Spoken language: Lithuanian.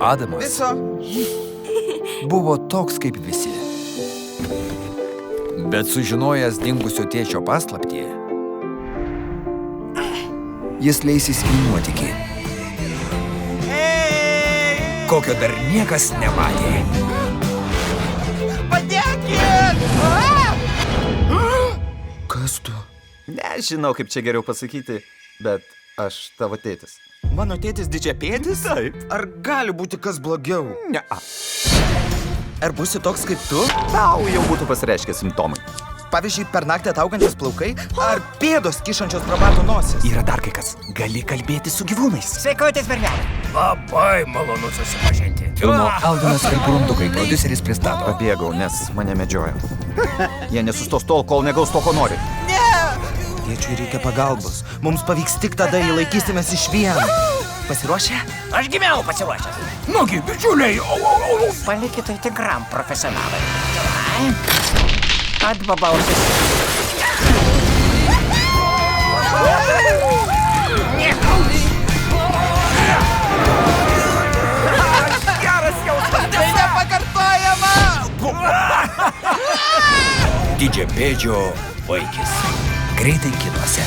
Adamas Viso. buvo toks kaip visi. Bet sužinojęs dingusio tėčio paslaptį, jis leisis į nuotykį, kokio dar niekas nematė. Padėkit! Kas tu? Nežinau, kaip čia geriau pasakyti, bet aš tavo tėtis. Mano tėtis didžiapėdis? Taip. Ar gali būti kas blogiau? Ne. Ar būsi toks kaip tu? Tau jau būtų pasireiškę simptomai. Pavyzdžiui, per naktį ataugančios plaukai? Ar pėdos kišančios pro batų nosis? Yra dar kai kas. Gali kalbėti su gyvūnais. Sveikutis, bernelė. Labai malonu susipažinti. Filmo Alvinas ir Burundukai prodiuseris pristato. Pabėgau, nes mane medžioja. Jie nesustos tol, kol negaus to, ko nori. Tėčiui reikia pagalbos. Mums pavyks tik tada, jei laikysimės iš vieno. Pasiruošę? Aš gimiau pasiruošęs. Nugi, bičiuliai! Palikit tai tikram profesionalai. Atbabausis. Geras jausmas. Tai nepakartojama. Didžiapėdžio vaikis. Greitai kinuose.